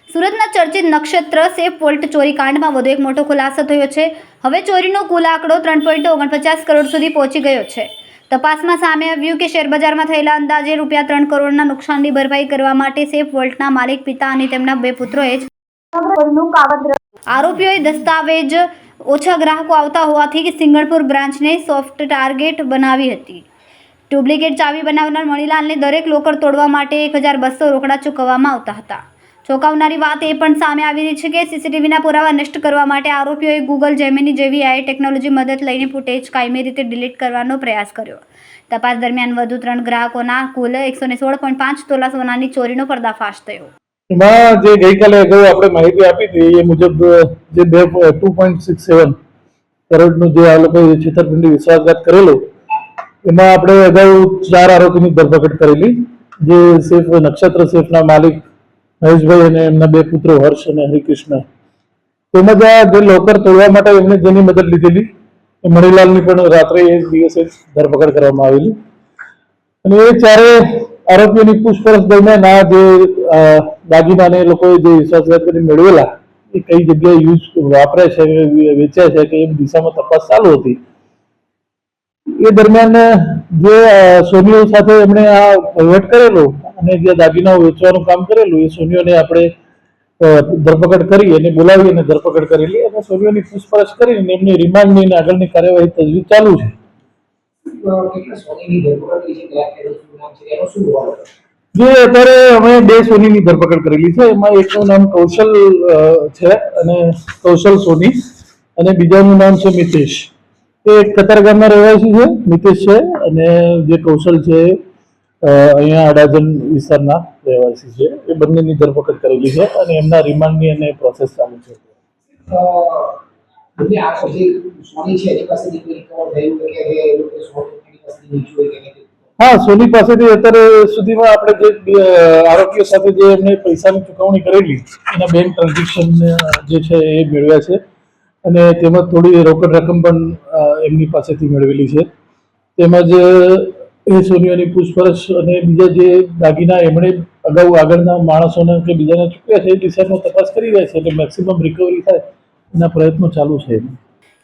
સુરતના ચર્ચિત નક્ષત્ર safe volt ચોરી કાંડમાં વધુ એક મોટો ખુલાસો થયો છે। હવે ચોરીનો કુલ આંકડો 3.49 કરોડ સુધી પહોંચી ગયો છે। તપાસમાં સામે આવ્યું કે શેરબજારમાં થયેલા અંદાજે ₹3 કરોડના નુકસાનની ભરપાઈ કરવા માટે સેફ વોલ્ટના માલિક પિતા અને તેમના 2 પુત્રોએ જ આરોપીઓએ દસ્તાવેજ ઓછા ગ્રાહકો આવતા હોવાથી સિંગણપુર બ્રાન્ચને સોફ્ટ ટાર્ગેટ બનાવી હતી। ડુપ્લિકેટ ચાવી બનાવનાર મણીલાલને દરેક લોકર તોડવા માટે 1200 રોકડા ચૂકવવામાં આવતા હતા। ચોંકાવનારી વાત એ પણ સામે આવી રહી છે કે સીસીટીવીના પુરાવા નષ્ટ કરવા માટે આરોપીઓએ ગૂગલ જેમિની જેવી AI ટેકનોલોજી મદદ લઈને ફૂટેજ કાયમી રીતે ડિલીટ કરવાનો પ્રયાસ કર્યો। તપાસ દરમિયાન વધુ 3 ગ્રાહકોના કુલ 116.5 તોલા સોનાની ચોરીનો પર્દાફાશ થયો। એમાં જે ગઈકાલે અગાઉ આપણે માહિતી આપી હતી એ મુજબ જે 2.67 કરોડનું જે આ લોકોએ છેતરપિંડી વિશ્વાસઘાત કરેલો એમાં આપણે અગાઉ 4 આરોપીની ધરપકડ કરેલી, જે સેફ નક્ષત્ર સેફના માલિક મહેશભાઈ અને એમના 2 પુત્રો હર્ષ અને હરિકૃષ્ણ। તેમજ આ જે લોકર તોડવા માટે એમને જેની મદદ લીધેલી એ મણીલાલની પણ રાત્રે એ દિવસે ધરપકડ કરવામાં આવેલી અને એ 4 આરોપીઓની પૂછપરછ દરમિયાન આ જે દાગીનાને લોકોએ જે વિશ્વાસઘાત કરી મેળવેલા એ કઈ જગ્યાએ વાપરે છે, વેચ્યા છે કે એ દિશામાં તપાસ ચાલુ હતી। એ દરમિયાન જે સોનીઓ સાથે એમણે આ વહીવટ કરેલો અને જે દાગીનાઓ વેચવાનું કામ કરેલું એ સોનીઓને આપણે ધરપકડ કરી અને બોલાવી અને ધરપકડ કરેલી અને સોનીઓની પૂછપરછ કરીને એમની રિમાન્ડની અને આગળની કાર્યવાહી તજવીજ ચાલુ છે। જે અત્યારે અમે 2 સોનીની ધરપકડ કરેલી છે, એમાં એકનું નામ કૌશલ છે અને કૌશલ સોની અને બીજાનું નામ છે મિતેશ। એ કતારગામના રહેવાસી છે, મિતેશ છે અને જે કૌશલ છે અહીંયા અડાજણ વિસ્તારના રહેવાસી છે। એ બંનેની ધરપકડ કરેલી છે અને એમના રિમાન્ડની અને પ્રોસેસ ચાલુ છે। હા, સોની પાસેથી અત્યારે સુધીમાં આપણે જે આરોપીઓ સાથે જે એમને પૈસાની ચૂકવણી કરેલી એના બેંક ટ્રાન્ઝેક્શન જે છે એ મેળવ્યા છે અને તેમજ થોડી રોકડ રકમ પણ એમની પાસેથી મેળવેલી છે। તેમજ એ સોનીઓની પૂછપરછ અને બીજા જે દાગીના એમણે અગાઉ આગળના માણસોને કે બીજાને ચૂક્યા છે એ દિશામાં તપાસ કરી રહ્યા છે એટલે મેક્સિમમ રિકવરી થાય એના પ્રયત્નો ચાલુ છે।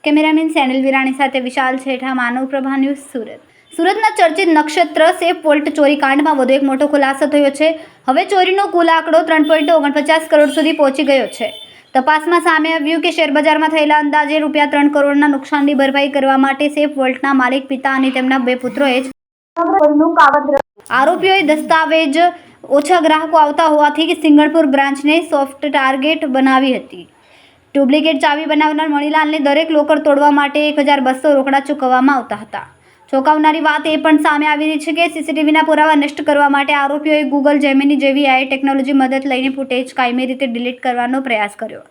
કેમેરામેન સેનિલ વિરાણી સાથે વિશાલ છેઠા, માનવ પ્રભા ન્યૂઝ, સુરત। સુરતના ચર્ચિત નક્ષત્ર સેફ વોલ્ટ ચોરી કાંડમાં વધુ એક મોટો ખુલાસો થયો છે। હવે ચોરીનો કુલ આંકડો 3.49 કરોડ સુધી પહોંચી ગયો છે। તપાસમાં સામે આવ્યું કે શેરબજારમાં થયેલા અંદાજે ₹3 કરોડના નુકસાનની ભરપાઈ કરવા માટે સેફ વોલ્ટના માલિક પિતા અને તેમના 2 પુત્રોએ જ આરોપીઓએ દસ્તાવેજ ઓછા ગ્રાહકો આવતા હોવાથી સિંગણપુર બ્રાન્ચને સોફ્ટ ટાર્ગેટ બનાવી હતી। ડુપ્લિકેટ ચાવી બનાવનાર મણીલાલને દરેક લોકર તોડવા માટે 1200 રોકડા ચૂકવવામાં આવતા હતા। ચોંકાવનારી વાત એ પણ સામે આવી રહી છે કે સીસીટીવીના પુરાવા નષ્ટ કરવા માટે આરોપીઓએ ગૂગલ જેમિની જેવી AI ટેકનોલોજી મદદ લઈને ફૂટેજ કાયમી રીતે ડિલીટ કરવાનો પ્રયાસ કર્યો।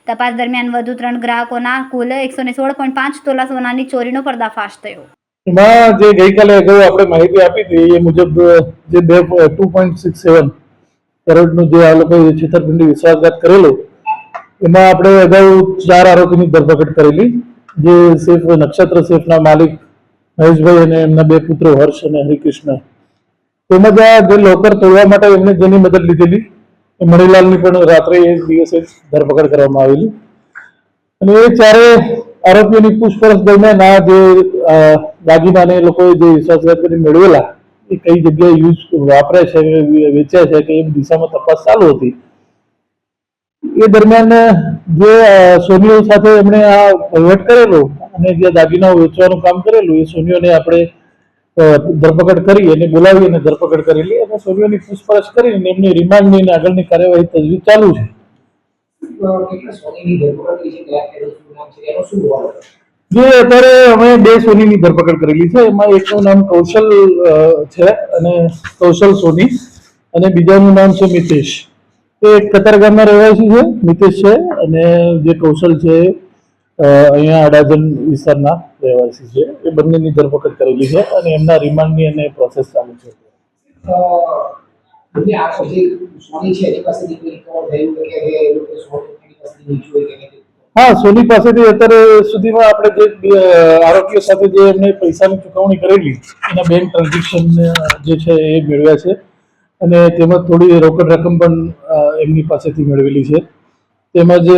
તપાસ દરમિયાન વધુ 3 ગ્રાહકોના કુલ 116.5 તોલા સોનાની ચોરીનો પર્દાફાશ થયો। એમાં જે ગઈકાલે અગાઉ આપણે માહિતી આપી હતી એ મુજબ જે 2.67 કરોડનું જે આ લોકોએ છેતરપિંડી વિશ્વાસઘાત કરેલો એમાં આપણે અગાઉ 4 આરોપીની ધરપકડ કરેલી, જે સેફ નક્ષત્ર સેફના માલિક મહેશભાઈ અને એમના 2 પુત્રો હર્ષ અને હરિકૃષ્ણ। તેમજ આ જે લોકર તોડવા માટે એમને જેની મદદ લીધેલી એ મણીલાલની પણ રાત્રે એ દિવસે ધરપકડ કરવામાં આવેલી અને એ 4 આરોપીઓની પૂછપરછ દરમિયાન આ જે દાગીનાને લોકોએ જે વિશ્વાસઘાત કરી મેળવેલા એ કઈ જગ્યાએ વાપરે છે, વેચ્યા છે કે એ દિશામાં તપાસ ચાલુ હતી। એ દરમિયાન જે સોનીઓ સાથે એમણે આ વહીવટ કરેલો અને જે દાગીનાઓ વેચવાનું કામ કરેલું એ સોનીઓને આપણે ધરપકડ કરી અને બોલાવી અને ધરપકડ કરેલી અને સોનીઓની પૂછપરછ કરીને એમની રિમાન્ડની અને આગળની કાર્યવાહી તજવીજ ચાલુ છે। જે અત્યારે અમે 2 સોનીની ધરપકડ કરેલી છે, એમાં એકનું નામ કૌશલ છે અને કૌશલ સોની અને બીજાનું નામ છે મિતેશ। એ કતારગામના રહેવાસી છે, મિતેશ છે અને જે કૌશલ છે અહીંયા અડાજણ વિસ્તારના રહેવાસી છે। એ બંનેની ધરપકડ કરેલી છે અને એમના રિમાન્ડની અને પ્રોસેસ ચાલુ છે। હા, સોની પાસેથી અત્યારે સુધીમાં આપણે જે આરોપીઓ સાથે જે એમને પૈસાની ચૂકવણી કરેલી એના બેંક ટ્રાન્ઝેક્શન જે છે એ મેળવ્યા છે અને તેમાં થોડી રોકડ રકમ પણ એમની પાસેથી મેળવેલી છે. તેમજ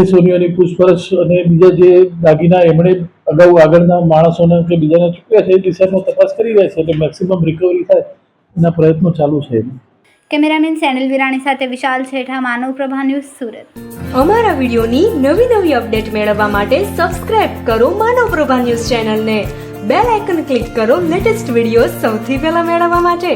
એ સોનીઓની પૂછપરછ અને બીજા જે દાગીના એમણે અગાઉ આગળના માણસોને કે બીજાને ચૂક્યા છે એ દિશામાં તપાસ કરી રહ્યા છે એટલે મેક્સિમમ રિકવરી થાય એના પ્રયત્નો ચાલુ છે. કેમેરામેન સેનલ વિરાણી સાથે વિશાલ છેઠા, માનવ પ્રભા ન્યૂઝ, સુરત. અમારા વિડીયોની નવી અપડેટ મેળવવા માટે સબસ્ક્રાઇબ કરો માનવ પ્રભા ન્યૂઝ ચેનલને. બેલ આઇકન ક્લિક કરો લેટેસ્ટ વિડીયો સૌથી પહેલા મેળવવા માટે.